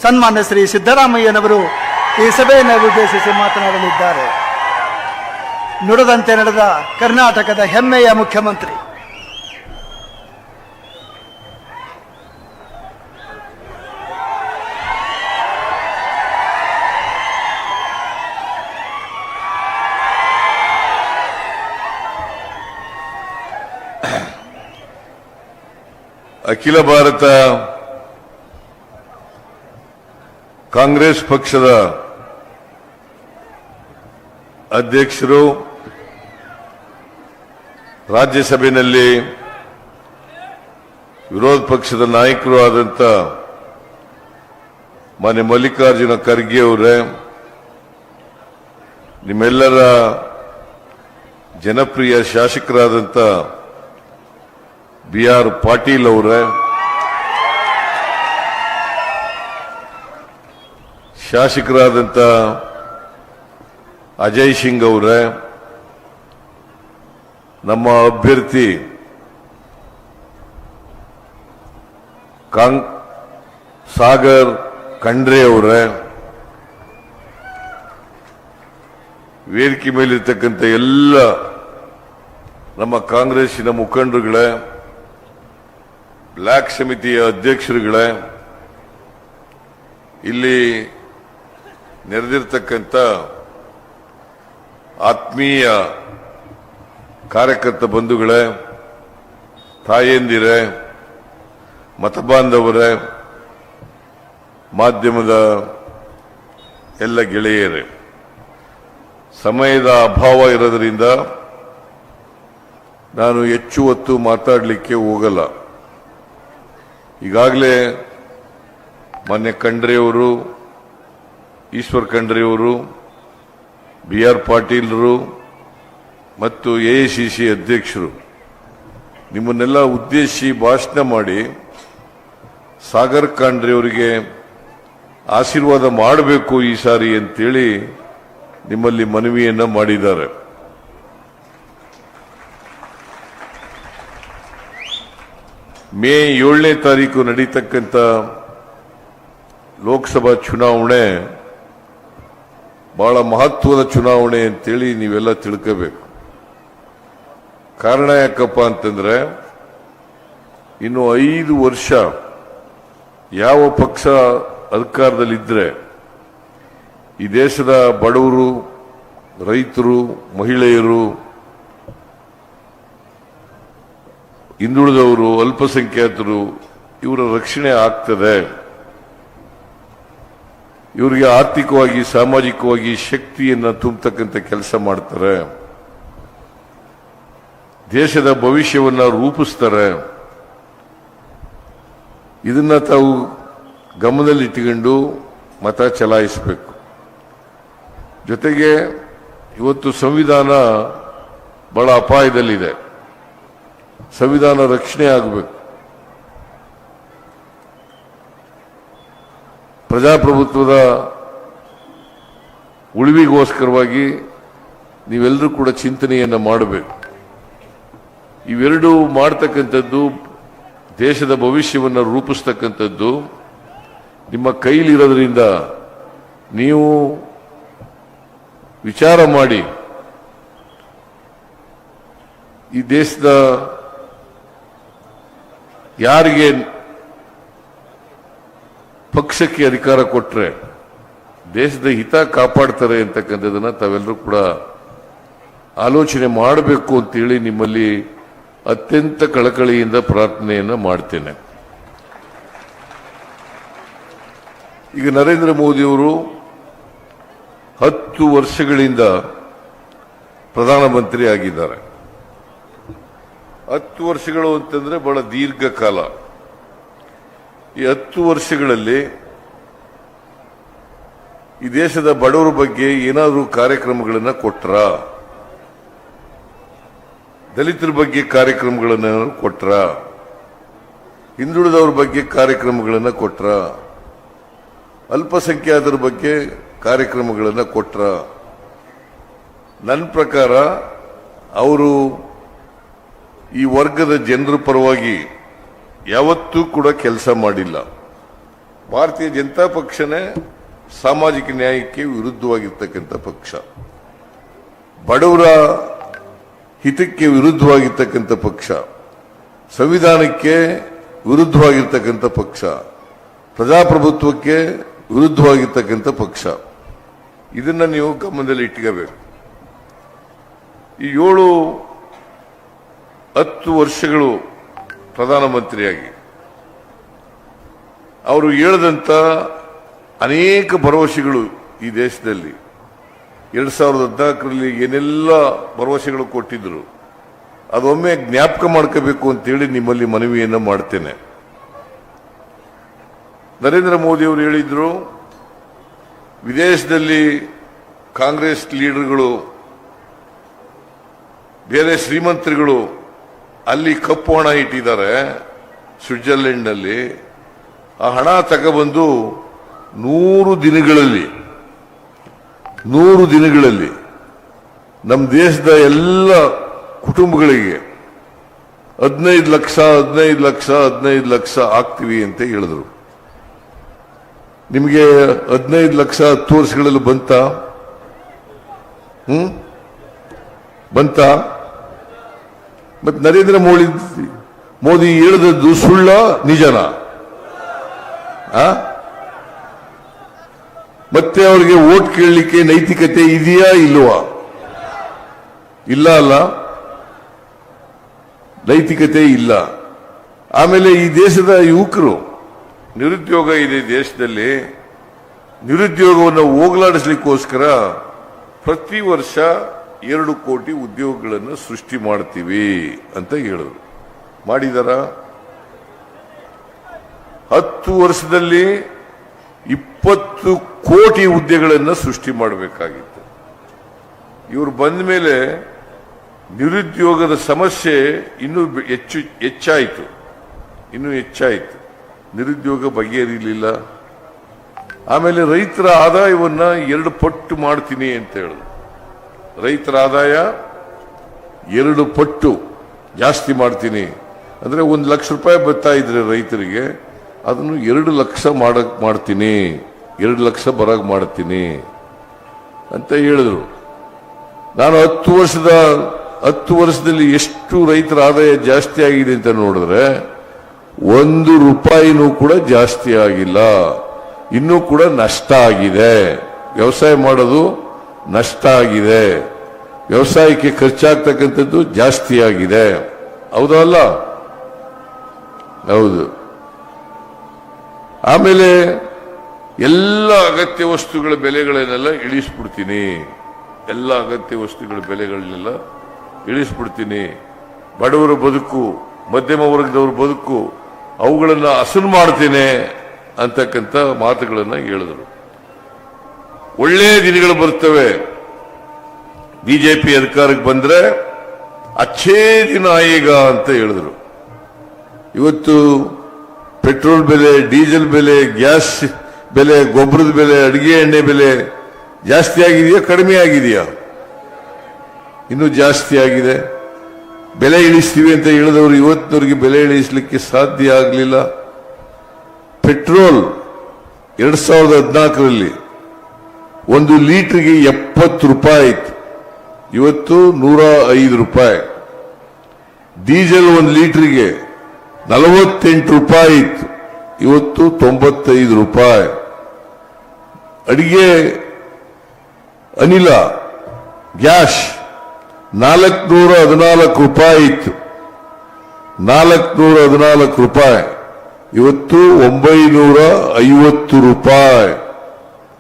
ಸನ್ಮಾನ್ಯ ಶ್ರೀ ಸಿದ್ದರಾಮಯ್ಯನವರು ಈ ಸಭೆಯನ್ನು ಉದ್ದೇಶಿಸಿ ಮಾತನಾಡಲಿದ್ದಾರೆ. ನುಡಿದಂತೆ ನಡೆದ ಕರ್ನಾಟಕದ ಹೆಮ್ಮೆಯ ಮುಖ್ಯಮಂತ್ರಿ ಅಖಿಲ ಭಾರತ ಕಾಂಗ್ರೆಸ್ ಪಕ್ಷದ ಅಧ್ಯಕ್ಷರು, ರಾಜ್ಯಸಭೆಯಲ್ಲಿ ವಿರೋಧ ಪಕ್ಷದ ನಾಯಕರು ಆದಂತ ಮಾನ್ಯ ಮಲ್ಲಿಕಾರ್ಜುನ ಖರ್ಗೆ ಅವರೇ, ನಿಮ್ಮೆಲ್ಲರ ಜನಪ್ರಿಯ ಶಾಸಕರಾದಂತ BR ಪಾಟೀಲ್ ಅವರೇ, ಶಾಸಕರಾದಂತ ಅಜಯ್ ಸಿಂಗ್ ಅವರೇ, ನಮ್ಮ ಅಭ್ಯರ್ಥಿ ಸಾಗರ್ ಖಂಡ್ರೆ ಅವರೇ, ವೇದಿಕೆ ಮೇಲಿರ್ತಕ್ಕಂಥ ಎಲ್ಲ ನಮ್ಮ ಕಾಂಗ್ರೆಸ್ಸಿನ ಮುಖಂಡರುಗಳೇ, ಬ್ಲಾಕ್ ಸಮಿತಿಯ ಅಧ್ಯಕ್ಷರುಗಳೇ, ಇಲ್ಲಿ ನೆರೆದಿರ್ತಕ್ಕಂಥ ಆತ್ಮೀಯ ಕಾರ್ಯಕರ್ತ ಬಂಧುಗಳೇ, ತಾಯಂದಿರೇ, ಮತಬಾಂಧವರೇ, ಮಾಧ್ಯಮದ ಎಲ್ಲ ಗೆಳೆಯರೇ, ಸಮಯದ ಅಭಾವ ಇರೋದರಿಂದ ನಾನು ಹೆಚ್ಚು ಹೊತ್ತು ಮಾತಾಡಲಿಕ್ಕೆ ಹೋಗಲ್ಲ. ಈಗಾಗಲೇ ಮಾನ್ಯ ಖಂಡ್ರೆಯವರು, ಈಶ್ವರ್ ಖಂಡ್ರೆಯವರು, BR ಪಾಟೀಲ್ರು ಮತ್ತು AICC ಅಧ್ಯಕ್ಷರು ನಿಮ್ಮನ್ನೆಲ್ಲ ಉದ್ದೇಶಿಸಿ ಭಾಷಣ ಮಾಡಿ ಸಾಗರ್ ಖಂಡ್ರೆ ಅವರಿಗೆ ಆಶೀರ್ವಾದ ಮಾಡಬೇಕು ಈ ಸಾರಿ ಅಂತೇಳಿ ನಿಮ್ಮಲ್ಲಿ ಮನವಿಯನ್ನ ಮಾಡಿದ್ದಾರೆ. ಮೇ 7ನೇ ತಾರೀಕು ನಡೀತಕ್ಕಂಥ ಲೋಕಸಭಾ ಚುನಾವಣೆ ಬಹಳ ಮಹತ್ವದ ಚುನಾವಣೆ ಅಂತೇಳಿ ನೀವೆಲ್ಲ ತಿಳ್ಕೋಬೇಕು. ಕಾರಣ ಯಾಕಪ್ಪ ಅಂತಂದ್ರೆ, ಇನ್ನು 5 ವರ್ಷ ಯಾವ ಪಕ್ಷ ಅಧಿಕಾರದಲ್ಲಿದ್ದರೆ ಈ ದೇಶದ ಬಡವರು, ರೈತರು, ಮಹಿಳೆಯರು, ಹಿಂದುಳಿದವರು, ಅಲ್ಪಸಂಖ್ಯಾತರು ಇವರ ರಕ್ಷಣೆ ಆಗ್ತದೆ, ಇವರಿಗೆ ಆರ್ಥಿಕವಾಗಿ ಸಾಮಾಜಿಕವಾಗಿ ಶಕ್ತಿಯನ್ನು ತುಂಬತಕ್ಕಂಥ ಕೆಲಸ ಮಾಡ್ತಾರೆ, ದೇಶದ ಭವಿಷ್ಯವನ್ನು ರೂಪಿಸ್ತಾರೆ. ಇದನ್ನ ತಾವು ಗಮನದಲ್ಲಿಟ್ಟುಕೊಂಡು ಮತ ಚಲಾಯಿಸಬೇಕು. ಜೊತೆಗೆ ಇವತ್ತು ಸಂವಿಧಾನ ಬಹಳ ಅಪಾಯದಲ್ಲಿದೆ. ಸಂವಿಧಾನ ರಕ್ಷಣೆ ಆಗಬೇಕು. ಪ್ರಜಾಪ್ರಭುತ್ವದ ಉಳಿವಿಗೋಸ್ಕರವಾಗಿ ನೀವೆಲ್ಲರೂ ಕೂಡ ಚಿಂತನೆಯನ್ನು ಮಾಡಬೇಕು. ಇವೆರಡೂ ಮಾಡತಕ್ಕಂಥದ್ದು, ದೇಶದ ಭವಿಷ್ಯವನ್ನು ರೂಪಿಸ್ತಕ್ಕಂಥದ್ದು ನಿಮ್ಮ ಕೈಲಿರೋದ್ರಿಂದ ನೀವು ವಿಚಾರ ಮಾಡಿ ಈ ದೇಶದ ಯಾರಿಗೆ ಪಕ್ಷಕ್ಕೆ ಅಧಿಕಾರ ಕೊಟ್ಟರೆ ದೇಶದ ಹಿತ ಕಾಪಾಡ್ತಾರೆ ಅಂತಕ್ಕಂಥದ್ದನ್ನ ತಾವೆಲ್ಲರೂ ಕೂಡ ಆಲೋಚನೆ ಮಾಡಬೇಕು ಅಂತೇಳಿ ನಿಮ್ಮಲ್ಲಿ ಅತ್ಯಂತ ಕಳಕಳಿಯಿಂದ ಪ್ರಾರ್ಥನೆಯನ್ನು ಮಾಡ್ತೇನೆ. ಈಗ ನರೇಂದ್ರ ಮೋದಿಯವರು 10 ವರ್ಷಗಳಿಂದ ಪ್ರಧಾನಮಂತ್ರಿ ಆಗಿದ್ದಾರೆ. 10 ವರ್ಷಗಳು ಅಂತಂದ್ರೆ ಬಹಳ ದೀರ್ಘಕಾಲ. ಈ 10 ವರ್ಷಗಳಲ್ಲಿ ಈ ದೇಶದ ಬಡವರ ಬಗ್ಗೆ ಏನಾದರೂ ಕಾರ್ಯಕ್ರಮಗಳನ್ನು ಕೊಟ್ರ, ದಲಿತರ ಬಗ್ಗೆ ಕಾರ್ಯಕ್ರಮಗಳನ್ನು ಕೊಟ್ರ, ಹಿಂದುಳಿದವ್ರ ಬಗ್ಗೆ ಕಾರ್ಯಕ್ರಮಗಳನ್ನು ಕೊಟ್ರ, ಅಲ್ಪಸಂಖ್ಯಾತರ ಬಗ್ಗೆ ಕಾರ್ಯಕ್ರಮಗಳನ್ನು ಕೊಟ್ರ? ನನ್ನ ಪ್ರಕಾರ ಅವರು ಈ ವರ್ಗದ ಜನರ ಪರವಾಗಿ ಯಾವತ್ತೂ ಕೂಡ ಕೆಲಸ ಮಾಡಿಲ್ಲ. ಭಾರತೀಯ ಜನತಾ ಪಕ್ಷನೇ ಸಾಮಾಜಿಕ ನ್ಯಾಯಕ್ಕೆ ವಿರುದ್ಧವಾಗಿರ್ತಕ್ಕಂಥ ಪಕ್ಷ, ಬಡವರ ಹಿತಕ್ಕೆ ವಿರುದ್ಧವಾಗಿರ್ತಕ್ಕಂಥ ಪಕ್ಷ, ಸಂವಿಧಾನಕ್ಕೆ ವಿರುದ್ಧವಾಗಿರ್ತಕ್ಕಂಥ ಪಕ್ಷ, ಪ್ರಜಾಪ್ರಭುತ್ವಕ್ಕೆ ವಿರುದ್ಧವಾಗಿರ್ತಕ್ಕಂಥ ಪಕ್ಷ. ಇದನ್ನ ನೀವು ಗಮನದಲ್ಲಿ ಇಟ್ಕೋಬೇಕು. ಈ 7-10 ವರ್ಷಗಳು ಪ್ರಧಾನಮಂತ್ರಿಯಾಗಿ ಅವರು ಹೇಳಿದಂತ ಅನೇಕ ಭರವಸೆಗಳು ಈ ದೇಶದಲ್ಲಿ 2014ರಲ್ಲಿ ಏನೆಲ್ಲ ಭರವಸೆಗಳು ಕೊಟ್ಟಿದ್ರು ಅದೊಮ್ಮೆ ಜ್ಞಾಪಕ ಮಾಡ್ಕೋಬೇಕು ಅಂತೇಳಿ ನಿಮ್ಮಲ್ಲಿ ಮನವಿಯನ್ನ ಮಾಡ್ತೇನೆ. ನರೇಂದ್ರ ಮೋದಿ ಅವರು ಹೇಳಿದ್ರು, ವಿದೇಶದಲ್ಲಿ ಕಾಂಗ್ರೆಸ್ ಲೀಡರ್ಗಳು, ಬೇರೆ ಶ್ರೀಮಂತರುಗಳು ಅಲ್ಲಿ ಕಪ್ಪು ಹಣ ಇಟ್ಟಿದ್ದಾರೆ ಸ್ವಿಟ್ಜರ್ಲೆಂಡ್ನಲ್ಲಿ, ಆ ಹಣ ತಗೊಬಂದು 100 ದಿನಗಳಲ್ಲಿ ನಮ್ಮ ದೇಶದ ಎಲ್ಲ ಕುಟುಂಬಗಳಿಗೆ 15 ಲಕ್ಷ ಆಗ್ತೀವಿ ಅಂತ ಹೇಳಿದ್ರು. ನಿಮಗೆ 15 ಲಕ್ಷ 10 ವರ್ಷಗಳಲ್ಲಿ ಬಂತ? ಮತ್ತೆ ನರೇಂದ್ರ ಮೋದಿ ಹೇಳಿದದ್ದು ಸುಳ್ಳ ನಿಜನಾ? ಮತ್ತೆ ಅವರಿಗೆ ವೋಟ್ ಕೇಳಲಿಕ್ಕೆ ನೈತಿಕತೆ ಇದೆಯಾ ಇಲ್ವಾ? ಇಲ್ಲ ಅಲ್ಲ, ನೈತಿಕತೆ ಇಲ್ಲ. ಆಮೇಲೆ ಈ ದೇಶದ ಯುವಕರು, ನಿರುದ್ಯೋಗ ಇದೆ ದೇಶದಲ್ಲಿ, ನಿರುದ್ಯೋಗವನ್ನು ಹೋಗಲಾಡಿಸಲಿಕ್ಕೋಸ್ಕರ ಪ್ರತಿ ವರ್ಷ 2 ಕೋಟಿ ಉದ್ಯೋಗಗಳನ್ನು ಸೃಷ್ಟಿ ಮಾಡ್ತೀವಿ ಅಂತ ಹೇಳಿದ್ರು. ಮಾಡಿದಾರ? 10 ವರ್ಷದಲ್ಲಿ 20 ಕೋಟಿ ಹುದ್ದೆಗಳನ್ನು ಸೃಷ್ಟಿ ಮಾಡಬೇಕಾಗಿತ್ತು. ಇವರು ಬಂದ ಮೇಲೆ ನಿರುದ್ಯೋಗದ ಸಮಸ್ಯೆ ಇನ್ನೂ ಹೆಚ್ಚಾಯಿತು. ನಿರುದ್ಯೋಗ ಬಗೆಹರಿಲಿಲ್ಲ. ಆಮೇಲೆ ರೈತರ ಆದಾಯವನ್ನ 2 ಪಟ್ಟು ಮಾಡ್ತೀನಿ ಅಂತ ಹೇಳಿದ್ರು. ರೈತರ ಆದಾಯ 2 ಪಟ್ಟು ಜಾಸ್ತಿ ಮಾಡ್ತೀನಿ ಅಂದ್ರೆ 1 ಲಕ್ಷ ರೂಪಾಯಿ ಬರ್ತಾ ಇದ್ರೆ ರೈತರಿಗೆ ಅದನ್ನು 2 ಲಕ್ಷ ಮಾಡ್ತೀನಿ, 2 ಲಕ್ಷ ಬರಾಗ್ ಮಾಡ್ತೀನಿ ಅಂತ ಹೇಳಿದ್ರು. ನಾನು 10 ವರ್ಷದಲ್ಲಿ ಎಷ್ಟು ರೈತರ ಆದಾಯ ಜಾಸ್ತಿ ಆಗಿದೆ ಅಂತ ನೋಡಿದ್ರೆ 1 ರೂಪಾಯಿನೂ ಕೂಡ ಜಾಸ್ತಿ ಆಗಿಲ್ಲ. ಇನ್ನೂ ಕೂಡ ನಷ್ಟ ಆಗಿದೆ. ವ್ಯವಸಾಯ ಮಾಡೋದು ನಷ್ಟ ಆಗಿದೆ. ವ್ಯವಸಾಯಕ್ಕೆ ಖರ್ಚಾಗ್ತಕ್ಕಂಥದ್ದು ಜಾಸ್ತಿ ಆಗಿದೆ. ಹೌದಲ್ಲ? ಹೌದು. ಆಮೇಲೆ ಎಲ್ಲ ಅಗತ್ಯ ವಸ್ತುಗಳ ಬೆಲೆಗಳನ್ನೆಲ್ಲ ಇಳಿಸ್ಬಿಡ್ತೀನಿ. ಬಡವರ ಬದುಕು, ಮಧ್ಯಮ ವರ್ಗದವರ ಬದುಕು ಅವುಗಳನ್ನ ಹಸನು ಮಾಡ್ತೇನೆ ಅಂತಕ್ಕಂಥ ಮಾತುಗಳನ್ನ ಹೇಳಿದರು. ಒಳ್ಳೆಯ ದಿನಗಳು ಬರ್ತವೆ. ಬಿಜೆಪಿ ಅಧಿಕಾರಕ್ಕೆ ಬಂದ್ರೆ ಅಚ್ಚೇ ದಿನ ಈಗ ಅಂತ ಹೇಳಿದ್ರು. ಇವತ್ತು ಪೆಟ್ರೋಲ್ ಬೆಲೆ, ಡೀಸೆಲ್ ಬೆಲೆ, ಗ್ಯಾಸ್ ಬೆಲೆ, ಗೊಬ್ಬರದ ಬೆಲೆ, ಅಡಿಗೆ ಎಣ್ಣೆ ಬೆಲೆ ಜಾಸ್ತಿ ಆಗಿದೆಯಾ ಕಡಿಮೆ ಆಗಿದೆಯಾ? ಇನ್ನೂ ಜಾಸ್ತಿ ಆಗಿದೆ. ಬೆಲೆ ಇಳಿಸ್ತೀವಿ ಅಂತ ಹೇಳಿದವರು ಇವತ್ತಿನವರೆಗೆ ಬೆಲೆ ಇಳಿಸಲಿಕ್ಕೆ ಸಾಧ್ಯ ಆಗಲಿಲ್ಲ. ಪೆಟ್ರೋಲ್ 2014ರಲ್ಲಿ 1 ಲೀಟರ್ಗೆ 70 ರೂಪಾಯಿ ಇತ್ತು, ಇವತ್ತು 105 ರೂಪಾಯಿ. ಡೀಸೆಲ್ 1 ಲೀಟರ್ಗೆ 48 ರೂಪಾಯಿ ಇತ್ತು, ಇವತ್ತು 95 ರೂಪಾಯಿ. ಅಡಿಗೆ ಅನಿಲ ಗ್ಯಾಸ್ 414 ರೂಪಾಯಿ ಇತ್ತು, 414 ರೂಪಾಯಿ, ಇವತ್ತು 950 ರೂಪಾಯಿ.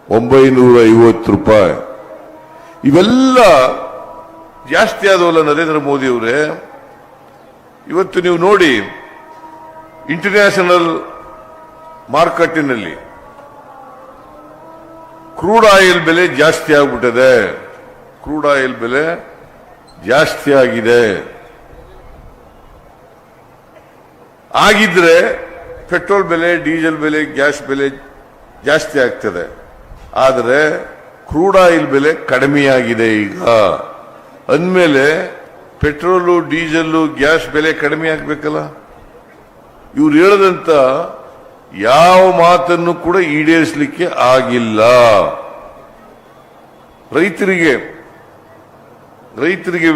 950 ರೂಪಾಯಿ. ಇವೆಲ್ಲ ಜಾಸ್ತಿ ಆದವಲ್ಲ ನರೇಂದ್ರ ಮೋದಿ ಅವರೇ. ಇವತ್ತು ನೀವು ನೋಡಿ, ಇಂಟರ್ನ್ಯಾಷನಲ್ ಮಾರುಕಟ್ಟೆನಲ್ಲಿ ಕ್ರೂಡ್ ಆಯಿಲ್ ಬೆಲೆ ಜಾಸ್ತಿ ಆಗ್ಬಿಟ್ಟಿದೆ. ಕ್ರೂಡ್ ಆಯಿಲ್ ಬೆಲೆ ಜಾಸ್ತಿ ಆಗಿದೆ. ಆಗಿದ್ರೆ ಪೆಟ್ರೋಲ್ ಬೆಲೆ, ಡೀಸೆಲ್ ಬೆಲೆ, ಗ್ಯಾಸ್ ಬೆಲೆ ಜಾಸ್ತಿ ಆಗ್ತದೆ. ಆದರೆ ಕ್ರೂಡ್ ಆಯಿಲ್ ಬೆಲೆ ಕಡಿಮೆಯಾಗಿದೆ ಈಗ. ಅಂದಮೇಲೆ ಪೆಟ್ರೋಲು, ಡೀಸೆಲ್, ಗ್ಯಾಸ್ ಬೆಲೆ ಕಡಿಮೆ ಆಗ್ಬೇಕಲ್ಲ. ಇವ್ರು ಹೇಳದಂತ ಯಾವ ಮಾತನ್ನು ಕೂಡ ಈಡೇರಿಸಲಿಕ್ಕೆ ಆಗಿಲ್ಲ.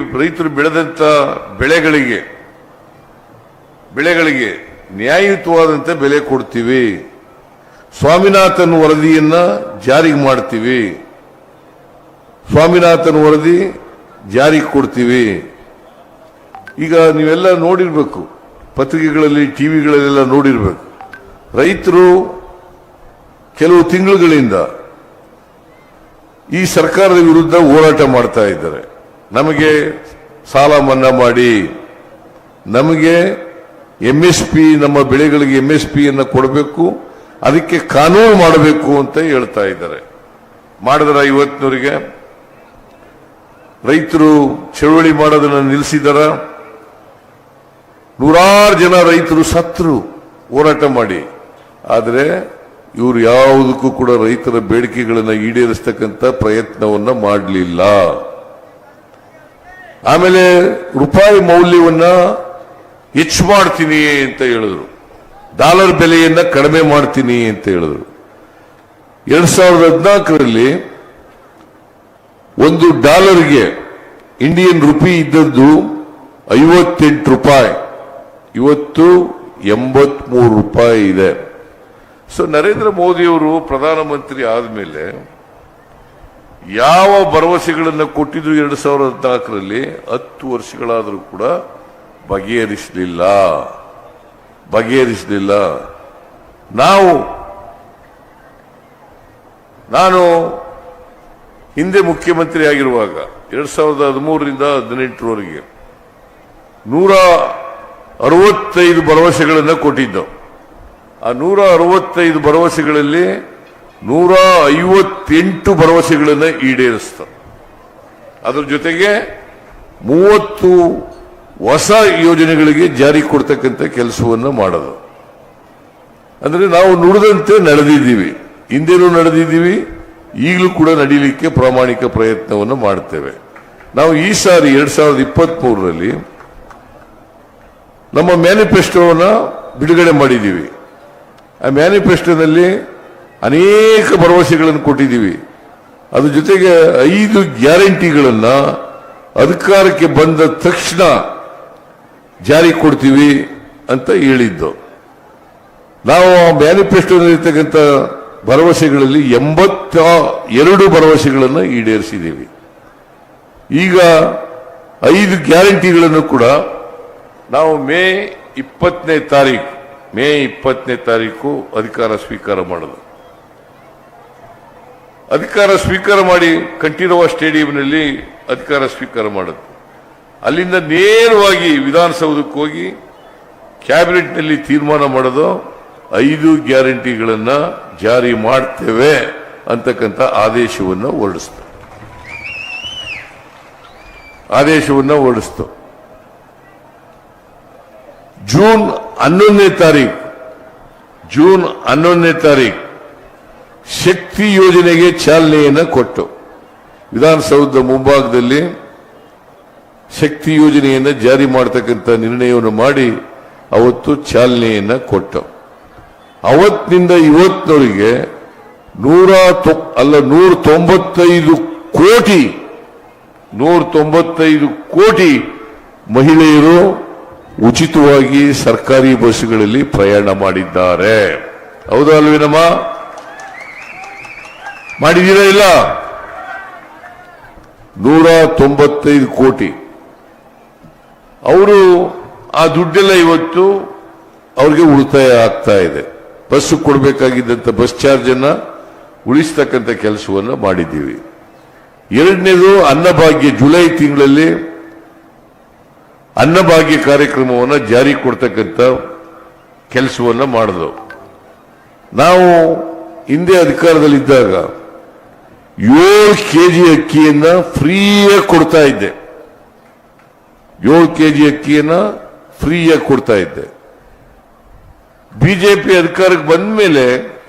ರೈತರು ಬೆಳೆದಂತ ಬೆಳೆಗಳಿಗೆ ನ್ಯಾಯಯುತವಾದಂತ ಬೆಲೆ ಕೊಡ್ತೀವಿ. ಸ್ವಾಮಿನಾಥನ್ ವರದಿಯನ್ನ ಜಾರಿಗೆ ಮಾಡ್ತೀವಿ. ಸ್ವಾಮಿನಾಥನ್ ವರದಿ ಜಾರಿಗೆ ಕೊಡ್ತೀವಿ. ಈಗ ನೀವೆಲ್ಲ ನೋಡಿರ್ಬೇಕು, ಪತ್ರಿಕೆಗಳಲ್ಲಿ, ಟಿವಿಗಳಲ್ಲೆಲ್ಲ ನೋಡಿರ್ಬೇಕು. ರೈತರು ಕೆಲವು ತಿಂಗಳುಗಳಿಂದ ಈ ಸರ್ಕಾರದ ವಿರುದ್ಧ ಹೋರಾಟ ಮಾಡ್ತಾ ಇದ್ದಾರೆ. ನಮಗೆ ಸಾಲ ಮನ್ನಾ ಮಾಡಿ, ನಮಗೆ MSP, ನಮ್ಮ ಬೆಳೆಗಳಿಗೆ MSP ಅನ್ನು ಕೊಡಬೇಕು, ಅದಕ್ಕೆ ಕಾನೂನು ಮಾಡಬೇಕು ಅಂತ ಹೇಳ್ತಾ ಇದ್ದಾರೆ. ಮಾಡಿದ್ರ ಇವತ್ತಿನವರಿಗೆ ರೈತರು ಚಳವಳಿ ಮಾಡೋದನ್ನ ನಿಲ್ಲಿಸಿದಾರ. ನೂರಾರು ಜನ ರೈತರು ಸತ್ರು ಹೋರಾಟ ಮಾಡಿ. ಆದರೆ ಇವರು ಯಾವುದಕ್ಕೂ ಕೂಡ ರೈತರ ಬೇಡಿಕೆಗಳನ್ನು ಈಡೇರಿಸತಕ್ಕಂಥ ಪ್ರಯತ್ನವನ್ನ ಮಾಡಲಿಲ್ಲ. ಆಮೇಲೆ ರೂಪಾಯಿ ಮೌಲ್ಯವನ್ನ ಹೆಚ್ಚು ಮಾಡ್ತೀನಿ ಅಂತ ಹೇಳಿದ್ರು, ಡಾಲರ್ ಬೆಲೆಯನ್ನ ಕಡಿಮೆ ಮಾಡ್ತೀನಿ ಅಂತ ಹೇಳಿದ್ರು. 2014ರಲ್ಲಿ ಒಂದು ಡಾಲರ್ಗೆ ಇಂಡಿಯನ್ ರುಪಿ ಇದ್ದದ್ದು 58 ರೂಪಾಯಿ, ಇವತ್ತು 83 ರೂಪಾಯಿ ಇದೆ. ಸೊ ನರೇಂದ್ರ ಮೋದಿಯವರು ಪ್ರಧಾನಮಂತ್ರಿ ಆದಮೇಲೆ ಯಾವ ಭರವಸೆಗಳನ್ನು ಕೊಟ್ಟಿದ್ರು 2014ರಲ್ಲಿ 10 ವರ್ಷಗಳಾದರೂ ಕೂಡ ಬಗೆಹರಿಸಲಿಲ್ಲ. ನಾನು ಹಿಂದೆ ಮುಖ್ಯಮಂತ್ರಿ ಆಗಿರುವಾಗ 2013ರಿಂದ 2018ರವರೆಗೆ 165 ಭರವಸೆಗಳನ್ನು ಕೊಟ್ಟಿದ್ದು. ಆ 165 ಭರವಸೆಗಳಲ್ಲಿ 158 ಭರವಸೆಗಳನ್ನು ಈಡೇರಿಸ್ತ. ಅದರ ಜೊತೆಗೆ 30 ಹೊಸ ಯೋಜನೆಗಳಿಗೆ ಜಾರಿ ಕೊಡ್ತಕ್ಕಂಥ ಕೆಲಸವನ್ನು ಮಾಡೋದು. ಅಂದ್ರೆ ನಾವು ನುಡಿದಂತೆ ನಡೆದಿದ್ದೀವಿ, ಹಿಂದೆನೂ ನಡೆದಿದ್ದೀವಿ, ಈಗಲೂ ಕೂಡ ನಡೀಲಿಕ್ಕೆ ಪ್ರಾಮಾಣಿಕ ಪ್ರಯತ್ನವನ್ನು ಮಾಡ್ತೇವೆ. ನಾವು ಈ ಸಾರಿ 2023ರಲ್ಲಿ ನಮ್ಮ ಮ್ಯಾನಿಫೆಸ್ಟೋವನ್ನು ಬಿಡುಗಡೆ ಮಾಡಿದ್ದೀವಿ. ಆ ಮ್ಯಾನಿಫೆಸ್ಟೋನಲ್ಲಿ ಅನೇಕ ಭರವಸೆಗಳನ್ನು ಕೊಟ್ಟಿದ್ದೀವಿ. ಅದ್ರ ಜೊತೆಗೆ 5 ಗ್ಯಾರಂಟಿಗಳನ್ನ ಅಧಿಕಾರಕ್ಕೆ ಬಂದ ತಕ್ಷಣ ಜಾರಿ ಕೊಡ್ತೀವಿ ಅಂತ ಹೇಳಿದ್ದು. ನಾವು ಆ ಮ್ಯಾನಿಫೆಸ್ಟೋನಲ್ಲಿರ್ತಕ್ಕಂಥ ಭರವಸೆಗಳಲ್ಲಿ 82 ಭರವಸೆಗಳನ್ನು ಈಡೇರಿಸಿದ್ದೀವಿ. ಈಗ 5 ಗ್ಯಾರಂಟಿಗಳನ್ನು ಕೂಡ ನಾವು ಮೇ 20ನೇ ತಾರೀಕು ಅಧಿಕಾರ ಸ್ವೀಕಾರ ಮಾಡೋದು. ಅಧಿಕಾರ ಸ್ವೀಕಾರ ಮಾಡಿ ಕಂಠೀರವ ಸ್ಟೇಡಿಯಂನಲ್ಲಿ ಅಧಿಕಾರ ಸ್ವೀಕಾರ ಮಾಡೋದು. ಅಲ್ಲಿಂದ ನೇರವಾಗಿ ವಿಧಾನಸೌಧಕ್ಕೆ ಹೋಗಿ ಕ್ಯಾಬಿನೆಟ್ನಲ್ಲಿ ತೀರ್ಮಾನ ಮಾಡೋದು, 5 ಗ್ಯಾರಂಟಿಗಳನ್ನು ಜಾರಿ ಮಾಡ್ತೇವೆ ಅಂತಕ್ಕಂಥ ಆದೇಶವನ್ನು ಹೊರಡಿಸ್ತು. ಜೂನ್ 11ನೇ ತಾರೀಕು ಶಕ್ತಿ ಯೋಜನೆಗೆ ಚಾಲನೆಯನ್ನು ಕೊಟ್ಟು ವಿಧಾನಸೌಧದ ಮುಂಭಾಗದಲ್ಲಿ ಶಕ್ತಿ ಯೋಜನೆಯನ್ನು ಜಾರಿ ಮಾಡತಕ್ಕಂಥ ನಿರ್ಣಯವನ್ನು ಮಾಡಿ ಅವತ್ತು ಚಾಲನೆಯನ್ನು ಕೊಟ್ಟು, ಅವತ್ತಿನಿಂದ ಇವತ್ತಿನವರೆಗೆ 195 ಕೋಟಿ ಮಹಿಳೆಯರು ಉಚಿತವಾಗಿ ಸರ್ಕಾರಿ ಬಸ್ಗಳಲ್ಲಿ ಪ್ರಯಾಣ ಮಾಡಿದ್ದಾರೆ. ಹೌದಾ ಅಲ್ವೇನಮ್ಮ? ಮಾಡಿದ್ದೀರಾ? ಇಲ್ಲ, 195 ಕೋಟಿ. ಅವರು ಆ ದುಡ್ಡೆಲ್ಲ ಇವತ್ತು ಅವ್ರಿಗೆ ಉಳಿತಾಯ ಆಗ್ತಾ ಇದೆ. ಬಸ್ ಕೊಡಬೇಕಾಗಿದ್ದಂಥ ಬಸ್ ಚಾರ್ಜ್ ಅನ್ನ ಉಳಿಸ್ತಕ್ಕಂಥ ಕೆಲಸವನ್ನು ಮಾಡಿದ್ದೀವಿ. ಎರಡನೇದು ಅನ್ನಭಾಗ್ಯ. ಜುಲೈ ತಿಂಗಳಲ್ಲಿ ಅನ್ನಭಾಗ್ಯ ಕಾರ್ಯಕ್ರಮವನ್ನು ಜಾರಿ ಕೊಡ್ತಕ್ಕಂಥ ಕೆಲಸವನ್ನು ಮಾಡಿದವು. ನಾವು ಹಿಂದೆ ಅಧಿಕಾರದಲ್ಲಿದ್ದಾಗ 7 ಕೆಜಿ ಅಕ್ಕಿಯನ್ನ ಫ್ರೀಯಾಗಿ ಕೊಡ್ತಾ ಇದ್ದೆ. 7 ಕೆಜಿ ಅಕ್ಕಿಯನ್ನ ಫ್ರೀಯಾಗಿ ಕೊಡ್ತಾ ಇದ್ದೆ. ಬಿಜೆಪಿ ಅಧಿಕಾರಕ್ಕೆ ಬಂದ ಮೇಲೆ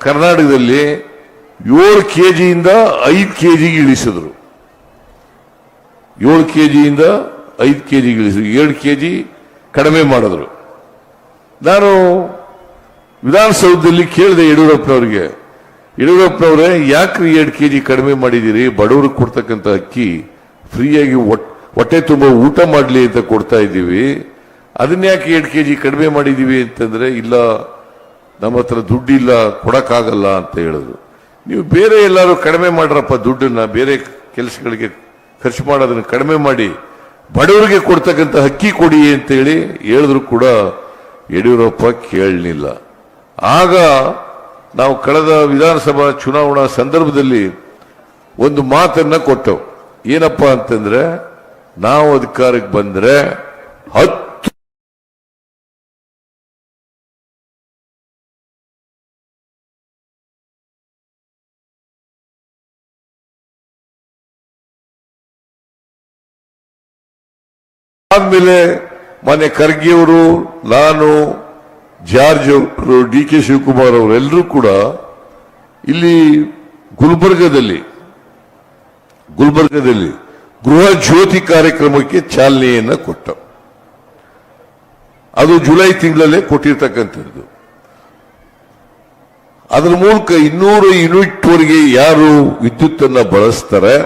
ಕರ್ನಾಟಕದಲ್ಲಿ 7 ಕೆಜಿಯಿಂದ 5 ಕೆಜಿಗೆ ಇಳಿಸಿದ್ರು. 7 ಕೆಜಿಯಿಂದ 5 ಕೆಜಿಗೆ ಇಳಿಸಿದ್ರು. 7 ಕೆಜಿ ಕಡಿಮೆ ಮಾಡಿದ್ರು. ನಾನು ವಿಧಾನಸೌಧದಲ್ಲಿ ಕೇಳಿದೆ ಯಡಿಯೂರಪ್ಪನವ್ರಿಗೆ, ಯಡಿಯೂರಪ್ಪನವರೇ ಯಾಕ್ರಿ 2 kg ಕಡಿಮೆ ಮಾಡಿದಿರಿ, ಬಡವರಿಗೆ ಕೊಡ್ತಕ್ಕಂಥ ಅಕ್ಕಿ ಫ್ರೀಯಾಗಿ ಹೊಟ್ಟೆ ತುಂಬ ಊಟ ಮಾಡಲಿ ಅಂತ ಕೊಡ್ತಾ ಇದ್ದೀವಿ, ಅದನ್ನ ಯಾಕೆ 2 kg ಕಡಿಮೆ ಮಾಡಿದೀವಿ ಅಂತಂದ್ರೆ, ಇಲ್ಲ ನಮ್ಮ ಹತ್ರ ದುಡ್ಡಿಲ್ಲ ಕೊಡಕ್ಕಾಗಲ್ಲ ಅಂತ ಹೇಳಿದ್ರು. ನೀವು ಬೇರೆ ಎಲ್ಲರೂ ಕಡಿಮೆ ಮಾಡ್ರಪ್ಪ, ದುಡ್ಡನ್ನ ಬೇರೆ ಕೆಲಸಗಳಿಗೆ ಖರ್ಚು ಮಾಡೋದನ್ನ ಕಡಿಮೆ ಮಾಡಿ ಬಡವರಿಗೆ ಕೊಡ್ತಕ್ಕಂಥ ಅಕ್ಕಿ ಕೊಡಿ ಅಂತ ಹೇಳಿದ್ರು ಕೂಡ ಯಡಿಯೂರಪ್ಪ ಕೇಳಲಿಲ್ಲ. ಆಗ ನಾವು ಕಳೆದ ವಿಧಾನಸಭಾ ಚುನಾವಣಾ ಸಂದರ್ಭದಲ್ಲಿ ಒಂದು ಮಾತನ್ನ ಕೊಟ್ಟವು, ಏನಪ್ಪಾ ಅಂತಂದ್ರೆ, ನಾವು ಅಧಿಕಾರಕ್ಕೆ ಬಂದ್ರೆ 10 ಆದ್ಮೇಲೆ ಮಾನ್ಯ ಖರ್ಗೆ ಅವರು, ನಾನು, ಜಾರ್ಜ್ ಅವರು, DK ಶಿವಕುಮಾರ್ ಅವರೆಲ್ಲರೂ ಕೂಡ ಇಲ್ಲಿ ಗುಲ್ಬರ್ಗದಲ್ಲಿ ಗೃಹ ಜ್ಯೋತಿ ಕಾರ್ಯಕ್ರಮಕ್ಕೆ ಚಾಲನೆಯನ್ನ ಕೊಟ್ಟ. ಅದು ಜುಲೈ ತಿಂಗಳಲ್ಲೇ ಕೊಟ್ಟಿರ್ತಕ್ಕಂಥದ್ದು. ಅದರ ಮೂಲಕ 200 ಯೂನಿಟ್ ವರೆಗೆ ಯಾರು ವಿದ್ಯುತ್ ಅನ್ನ ಬಳಸ್ತಾರೆ,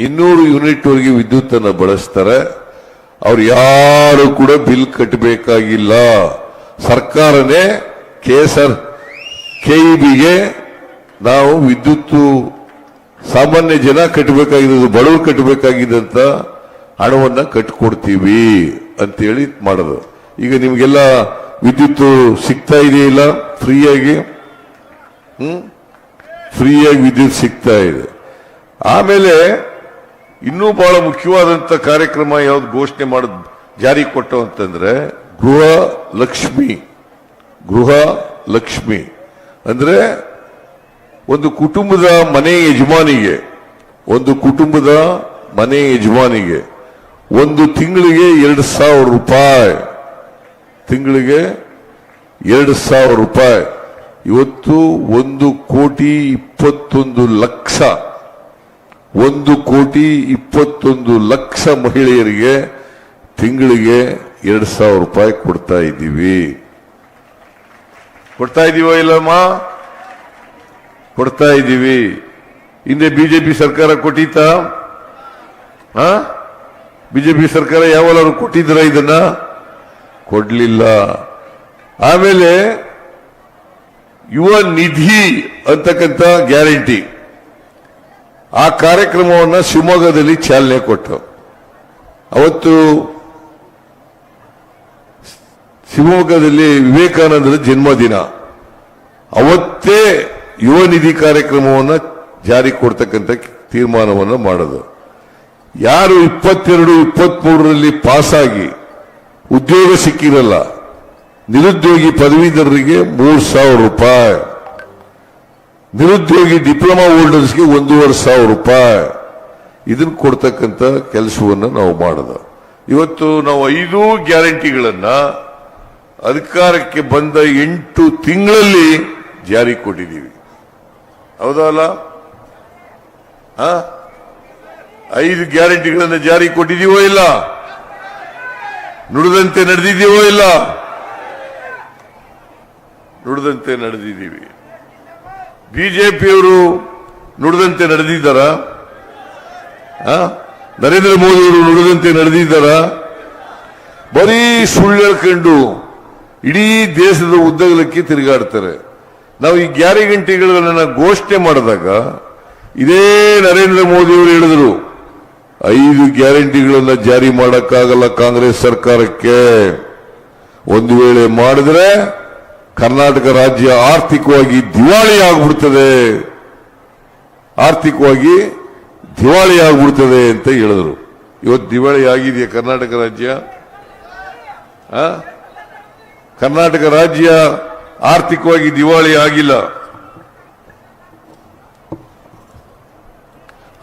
200 ಯೂನಿಟ್ ವರೆಗೆ ವಿದ್ಯುತ್ ಅನ್ನ ಬಳಸ್ತಾರೆ, ಅವ್ರು ಯಾರು ಕೂಡ ಬಿಲ್ ಕಟ್ಟಬೇಕಾಗಿಲ್ಲ. ಸರ್ಕಾರನೇ KEBಗೆ ನಾವು ವಿದ್ಯುತ್ ಸಾಮಾನ್ಯ ಜನ ಕಟ್ಟಬೇಕಾಗಿದ್ದು, ಬಡವರು ಕಟ್ಟಬೇಕಾಗಿದ್ದಂತ ಹಣವನ್ನ ಕಟ್ಟಿಕೊಡ್ತೀವಿ ಅಂತೇಳಿ ಮಾಡೋದು. ಈಗ ನಿಮ್ಗೆಲ್ಲ ವಿದ್ಯುತ್ ಸಿಗ್ತಾ ಇದೆಯಿಲ್ಲ, ಫ್ರೀಯಾಗಿ ವಿದ್ಯುತ್ ಸಿಗ್ತಾ ಇದೆ. ಆಮೇಲೆ ಇನ್ನೂ ಬಹಳ ಮುಖ್ಯವಾದಂತ ಕಾರ್ಯಕ್ರಮ ಯಾವ್ದು ಘೋಷಣೆ ಮಾಡೋದು ಜಾರಿ ಕೊಟ್ಟು ಅಂತಂದ್ರೆ, ಗೃಹ ಲಕ್ಷ್ಮಿ ಅಂದ್ರೆ ಒಂದು ಕುಟುಂಬದ ಮನೆ ಯಜಮಾನಿಗೆ ಒಂದು ತಿಂಗಳಿಗೆ 2,000 ರೂಪಾಯಿ, ಇವತ್ತು 1,21,00,000 ಮಹಿಳೆಯರಿಗೆ ತಿಂಗಳಿಗೆ 2,000 ರೂಪಾಯಿ ಕೊಡ್ತಾ ಇದ್ದೀವಿ. ಕೊಡ್ತಾ ಇದೀವೋ ಇಲ್ಲಮ್ಮ? ಕೊಡ್ತಾ ಇದ್ದೀವಿ. ಹಿಂದೆ ಬಿಜೆಪಿ ಸರ್ಕಾರ ಕೊಟ್ಟಿತ್ತಾ? ಬಿಜೆಪಿ ಸರ್ಕಾರ ಯಾವಾಗಲೂ ಕೊಟ್ಟಿದ್ರ ಇದನ್ನ? ಕೊಡ್ಲಿಲ್ಲ. ಆಮೇಲೆ ಯುವ ನಿಧಿ ಅಂತಕ್ಕಂಥ ಗ್ಯಾರಂಟಿ, ಆ ಕಾರ್ಯಕ್ರಮವನ್ನು ಶಿವಮೊಗ್ಗದಲ್ಲಿ ಚಾಲನೆ ಕೊಟ್ಟು, ಅವತ್ತು ಶಿವಮೊಗ್ಗದಲ್ಲಿ ವಿವೇಕಾನಂದರ ಜನ್ಮದಿನ, ಅವತ್ತೇ ಯುವ ನಿಧಿ ಕಾರ್ಯಕ್ರಮವನ್ನು ಜಾರಿ ಕೊಡ್ತಕ್ಕಂಥ ತೀರ್ಮಾನವನ್ನು ಮಾಡೋದು. ಯಾರು 22-23ರಲ್ಲಿ ಪಾಸಾಗಿ ಉದ್ಯೋಗ ಸಿಕ್ಕಿರಲ್ಲ, ನಿರುದ್ಯೋಗಿ ಪದವೀಧರರಿಗೆ 3,000 ರೂಪಾಯಿ, ನಿರುದ್ಯೋಗಿ ಡಿಪ್ಲೊಮಾ ಹೋಲ್ಡರ್ಸ್ಗೆ 1,500 ರೂಪಾಯಿ, ಇದನ್ನು ಕೊಡ್ತಕ್ಕಂಥ ಕೆಲಸವನ್ನು ನಾವು ಮಾಡೋದು. ಇವತ್ತು ನಾವು 5 ಗ್ಯಾರಂಟಿಗಳನ್ನ ಅಧಿಕಾರಕ್ಕೆ ಬಂದ 8 ತಿಂಗಳಲ್ಲಿ ಜಾರಿ ಕೊಟ್ಟಿದ್ದೀವಿ. ಹೌದಲ್ಲ? 5 ಗ್ಯಾರಂಟಿಗಳನ್ನು ಜಾರಿ ಕೊಟ್ಟಿದ್ದೀವೋ ಇಲ್ಲ? ನುಡಿದಂತೆ ನಡೆದಿದ್ದೀವೋ ಇಲ್ಲ? ನುಡಿದಂತೆ ನಡೆದಿದ್ದೀವಿ. ಬಿಜೆಪಿಯವರು ನುಡಿದಂತೆ ನಡೆದಿದ್ದಾರ? ನರೇಂದ್ರ ಮೋದಿಯವರು ನುಡಿದಂತೆ ನಡೆದಿದ್ದಾರ? ಬರೀ ಸುಳ್ಳು ಹೇಳ್ಕೊಂಡು ಇಡೀ ದೇಶದ ಉದ್ದಗಲಕ್ಕೆ ತಿರುಗಾಡ್ತಾರೆ. ನಾವು ಈ ಗ್ಯಾರಂಟಿಗಳನ್ನ ಘೋಷಣೆ ಮಾಡಿದಾಗ ಇದೇ ನರೇಂದ್ರ ಮೋದಿಯವರು ಹೇಳಿದ್ರು, 5 ಗ್ಯಾರಂಟಿಗಳನ್ನ ಜಾರಿ ಮಾಡಕ್ಕಾಗಲ್ಲ ಕಾಂಗ್ರೆಸ್ ಸರ್ಕಾರಕ್ಕೆ, ಒಂದು ವೇಳೆ ಮಾಡಿದ್ರೆ ಕರ್ನಾಟಕ ರಾಜ್ಯ ಆರ್ಥಿಕವಾಗಿ ದಿವಾಳಿ ಆಗ್ಬಿಡ್ತದೆ ಅಂತ ಹೇಳಿದ್ರು. ಇವತ್ತು ದಿವಾಳಿ ಆಗಿದೆಯಾ ಕರ್ನಾಟಕ ರಾಜ್ಯ? ಕರ್ನಾಟಕ ರಾಜ್ಯ ಆರ್ಥಿಕವಾಗಿ ದಿವಾಳಿ ಆಗಿಲ್ಲ.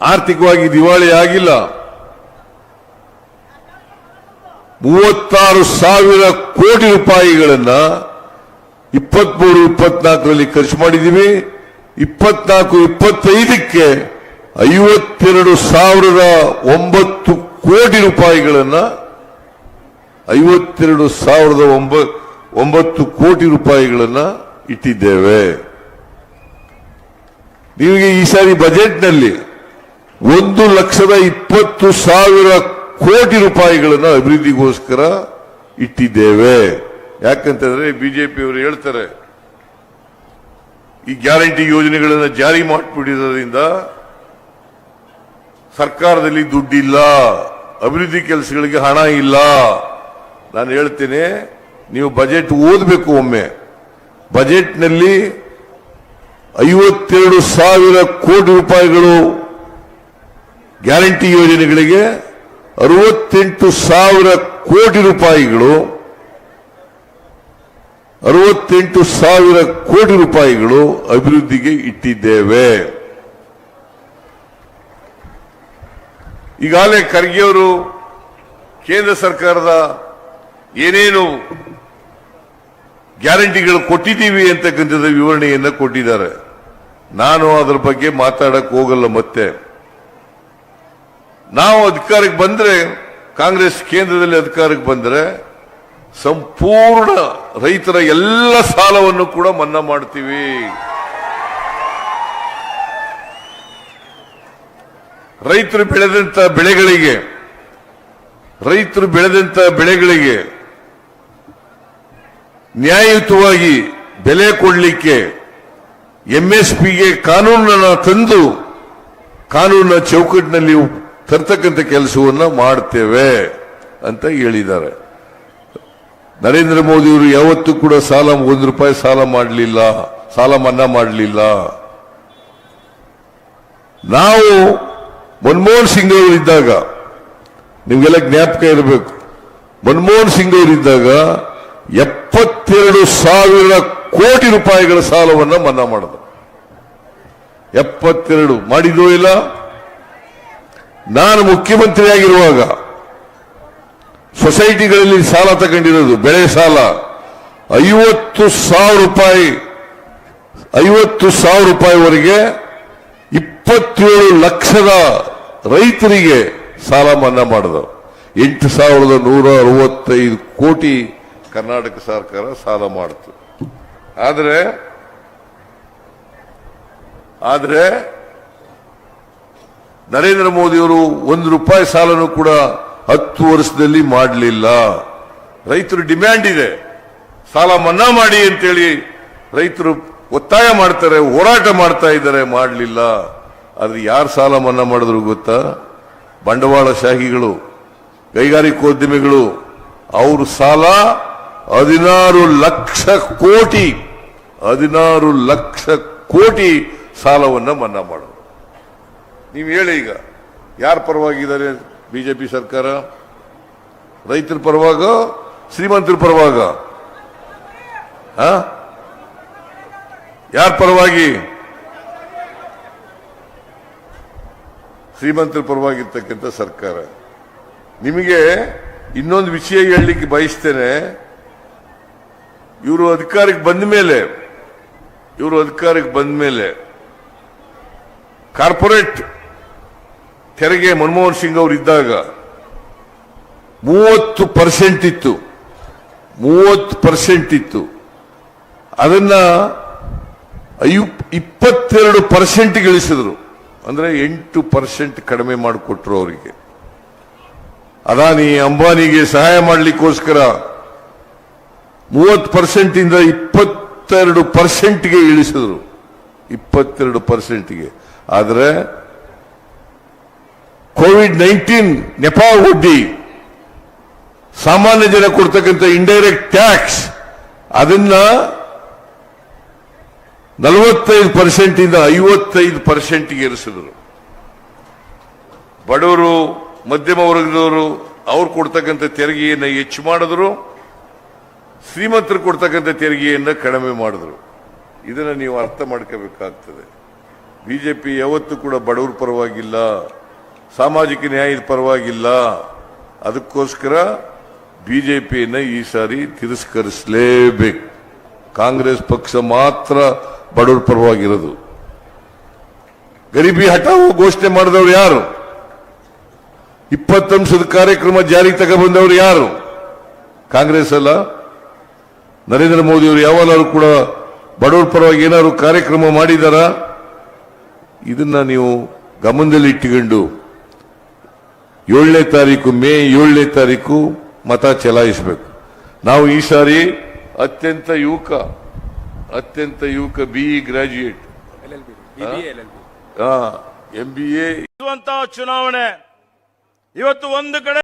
ಆರ್ಥಿಕವಾಗಿ ದಿವಾಳಿ ಆಗಿಲ್ಲ. 36,000 ಕೋಟಿ ರೂಪಾಯಿಗಳನ್ನ 23-24ರಲ್ಲಿ ಖರ್ಚು ಮಾಡಿದ್ದೀವಿ. 24-25ಕ್ಕೆ 52,009 ಕೋಟಿ ರೂಪಾಯಿಗಳನ್ನ 52,009 ಕೋಟಿ ರೂಪಾಯಿಗಳನ್ನ ಇಟ್ಟಿದ್ದೇವೆ. ನಿಮಗೆ ಈ ಸಾರಿ ಬಜೆಟ್ನಲ್ಲಿ 1,20,000 ಕೋಟಿ ರೂಪಾಯಿಗಳನ್ನು ಅಭಿವೃದ್ಧಿಗೋಸ್ಕರ ಇಟ್ಟಿದ್ದೇವೆ. ಯಾಕಂತಂದ್ರೆ ಬಿಜೆಪಿಯವರು ಹೇಳ್ತಾರೆ ಈ ಗ್ಯಾರಂಟಿ ಯೋಜನೆಗಳನ್ನು ಜಾರಿ ಮಾಡಿಬಿಟ್ಟಿದ್ದರಿಂದ ಸರ್ಕಾರದಲ್ಲಿ ದುಡ್ಡಿಲ್ಲ, ಅಭಿವೃದ್ಧಿ ಕೆಲಸಗಳಿಗೆ ಹಣ ಇಲ್ಲ. ನಾನು ಹೇಳ್ತೇನೆ, ನೀವು ಬಜೆಟ್ ಓದಬೇಕು ಒಮ್ಮೆ. ಬಜೆಟ್ನಲ್ಲಿ 52,000 ಕೋಟಿ ರೂಪಾಯಿಗಳು ಗ್ಯಾರಂಟಿ ಯೋಜನೆಗಳಿಗೆ, 68,000 ಕೋಟಿ ರೂಪಾಯಿಗಳು 68,000 ಕೋಟಿ ರೂಪಾಯಿಗಳು ಅಭಿವೃದ್ಧಿಗೆ ಇಟ್ಟಿದ್ದೇವೆ. ಈಗಾಗಲೇ ಖರ್ಗೆ ಅವರು ಕೇಂದ್ರ ಸರ್ಕಾರದ ಏನೇನು ಗ್ಯಾರಂಟಿಗಳು ಕೊಟ್ಟಿದ್ದೀವಿ ಅಂತಕ್ಕಂಥದ್ದು ವಿವರಣೆಯನ್ನು ಕೊಟ್ಟಿದ್ದಾರೆ. ನಾನು ಅದರ ಬಗ್ಗೆ ಮಾತಾಡಕ್ ಹೋಗಲ್ಲ. ಮತ್ತೆ ನಾವು ಅಧಿಕಾರಕ್ಕೆ ಬಂದ್ರೆ, ಕಾಂಗ್ರೆಸ್ ಕೇಂದ್ರದಲ್ಲಿ ಅಧಿಕಾರಕ್ಕೆ ಬಂದ್ರೆ ಸಂಪೂರ್ಣ ರೈತರ ಎಲ್ಲ ಸಾಲವನ್ನು ಕೂಡ ಮನ್ನಾ ಮಾಡ್ತೀವಿ. ರೈತರು ಬೆಳೆದಂತ ಬೆಳೆಗಳಿಗೆ ನ್ಯಾಯಯುತವಾಗಿ ಬೆಲೆ ಕೊಡಲಿಕ್ಕೆ ಎಂಎಸ್ಪಿಗೆ ಕಾನೂನನ್ನ ತಂದು ಕಾನೂನಿನ ಚೌಕಟ್ಟಿನಲ್ಲಿ ತರ್ತಕ್ಕಂಥ ಕೆಲಸವನ್ನ ಮಾಡ್ತೇವೆ ಅಂತ ಹೇಳಿದ್ದಾರೆ. ನರೇಂದ್ರ ಮೋದಿಯವರು ಯಾವತ್ತೂ ಕೂಡ ₹1 ಸಾಲ ಮಾಡಲಿಲ್ಲ, ಸಾಲ ಮನ್ನಾ ಮಾಡಲಿಲ್ಲ. ನಾವು ಮನಮೋಹನ್ ಸಿಂಗ್ ಅವರಿದ್ದಾಗ, ನಿಮ್ಗೆಲ್ಲ ಜ್ಞಾಪಕ ಇರಬೇಕು, ಮನಮೋಹನ್ ಸಿಂಗ್ ಅವರಿದ್ದಾಗ 72,000 ಕೋಟಿ ರೂಪಾಯಿಗಳ ಸಾಲವನ್ನು ಮನ್ನಾ ಮಾಡಿದ್ರು. 72 ಮಾಡಿದೋ ಇಲ್ಲ. ನಾನು ಮುಖ್ಯಮಂತ್ರಿಯಾಗಿರುವಾಗ ಸೊಸೈಟಿಗಳಲ್ಲಿ ಸಾಲ ತಗೊಂಡಿರೋದು, ಬೆಳೆ ಸಾಲ 50,000 ರೂಪಾಯಿವರೆಗೆ 27 ಲಕ್ಷದ ರೈತರಿಗೆ ಸಾಲ ಮನ್ನಾ ಮಾಡಿದ್ರು. 8,165 ಕೋಟಿ ಕರ್ನಾಟಕ ಸರ್ಕಾರ ಸಾಲ ಮಾಡಿತು. ಆದರೆ ನರೇಂದ್ರ ಮೋದಿಯವರು ₹1 ಸಾಲನೂ ಕೂಡ 10 ವರ್ಷದಲ್ಲಿ ಮಾಡಲಿಲ್ಲ. ರೈತರು ಡಿಮ್ಯಾಂಡ್ ಇದೆ, ಸಾಲ ಮನ್ನಾ ಮಾಡಿ ಅಂತೇಳಿ ರೈತರು ಒತ್ತಾಯ ಮಾಡ್ತಾರೆ, ಹೋರಾಟ ಮಾಡ್ತಾ ಇದ್ದಾರೆ, ಮಾಡಲಿಲ್ಲ. ಆದ್ರೆ ಯಾರು ಸಾಲ ಮನ್ನಾ ಮಾಡಿದ್ರು ಗೊತ್ತಾ? ಬಂಡವಾಳಶಾಹಿಗಳು, ಕೈಗಾರಿಕೋದ್ಯಮಿಗಳು. ಅವರು ಸಾಲ 16 ಲಕ್ಷ ಕೋಟಿ ಸಾಲವನ್ನ ಮನ್ನಾ ಮಾಡಿದ್ರು. ನೀವು ಹೇಳಿ, ಈಗ ಯಾರ ಪರವಾಗಿದ್ದಾರೆ ಬಿಜೆಪಿ ಸರ್ಕಾರ? ರೈತರ ಪರವಾಗ, ಶ್ರೀಮಂತರ ಪರವಾಗ? ಯಾರ ಪರವಾಗಿ? ಶ್ರೀಮಂತರ ಪರವಾಗಿರ್ತಕ್ಕಂಥ ಸರ್ಕಾರ. ನಿಮಗೆ ಇನ್ನೊಂದು ವಿಷಯ ಹೇಳಲಿಕ್ಕೆ ಬಯಸ್ತೇನೆ. ಇವರು ಅಧಿಕಾರಕ್ಕೆ ಬಂದ ಮೇಲೆ ಕಾರ್ಪೊರೇಟ್ ತೆರಿಗೆ ಮನಮೋಹನ್ ಸಿಂಗ್ ಅವರು ಇದ್ದಾಗ 30% ಇತ್ತು. 30% ಇತ್ತು. ಅದನ್ನ 22% ಇಳಿಸಿದ್ರು. ಅಂದ್ರೆ 8% ಕಡಿಮೆ ಮಾಡಿಕೊಟ್ರು ಅವರಿಗೆ. ಅದಾನಿ ಅಂಬಾನಿಗೆ ಸಹಾಯ ಮಾಡಲಿಕ್ಕೋಸ್ಕರ 30% ಇಂದ 22%ಗೆ ಇಳಿಸಿದ್ರು. 22%ಗೆ. ಆದರೆ ಕೋವಿಡ್-19 ನೆಪ ಒಡ್ಡಿ ಸಾಮಾನ್ಯ ಜನ ಕೊಡ್ತಕ್ಕಂಥ ಇಂಡೈರೆಕ್ಟ್ ಟ್ಯಾಕ್ಸ್ ಅದನ್ನ 45% ಇಂದ 55%ಗೆ ಏರಿಸಿದ್ರು. ಬಡವರು, ಮಧ್ಯಮ ವರ್ಗದವರು ಅವ್ರು ಕೊಡ್ತಕ್ಕಂಥ ತೆರಿಗೆಯನ್ನು ಹೆಚ್ಚು ಮಾಡಿದ್ರು, ಶ್ರೀಮಂತರು ಕೊಡ್ತಕ್ಕಂಥ ತೆರಿಗೆಯನ್ನು ಕಡಿಮೆ ಮಾಡಿದ್ರು. ಇದನ್ನ ನೀವು ಅರ್ಥ ಮಾಡ್ಕೋಬೇಕಾಗ್ತದೆ. ಬಿಜೆಪಿ ಯಾವತ್ತೂ ಕೂಡ ಬಡವರ ಪರವಾಗಿಲ್ಲ, ಸಾಮಾಜಿಕ ನ್ಯಾಯದ ಪರವಾಗಿಲ್ಲ. ಅದಕ್ಕೋಸ್ಕರ ಬಿಜೆಪಿಯನ್ನು ಈ ಸಾರಿ ತಿರಸ್ಕರಿಸಲೇಬೇಕು. ಕಾಂಗ್ರೆಸ್ ಪಕ್ಷ ಮಾತ್ರ ಬಡವರ ಪರವಾಗಿರೋದು. ಗರೀಬಿ ಹಠಾವೋ ಘೋಷಣೆ ಮಾಡಿದವರು ಯಾರು? 20 ಅಂಶದ ಕಾರ್ಯಕ್ರಮ ಜಾರಿಗೆ ತಗೊಂಡ್ಬಂದವರು ಯಾರು? ಕಾಂಗ್ರೆಸ್ ಅಲ್ಲ. ನರೇಂದ್ರ ಮೋದಿ ಅವರು ಯಾವಾಗಲೂ ಕೂಡ ಬಡವರ ಪರವಾಗಿ ಏನಾದ್ರು ಕಾರ್ಯಕ್ರಮ ಮಾಡಿದಾರ? ಇದನ್ನ ನೀವು ಗಮನದಲ್ಲಿ ಇಟ್ಟುಕೊಂಡು 7ನೇ ತಾರೀಕು ಮೇ 7ನೇ ತಾರೀಕು ಮತ ಚಲಾಯಿಸಬೇಕು. ನಾವು ಈ ಸಾರಿ ಅತ್ಯಂತ ಯುವಕ BE ಗ್ರಾಜ್ಯುಯೇಟ್ MBA ಚುನಾವಣೆ ಇವತ್ತು ಒಂದು ಕಡೆ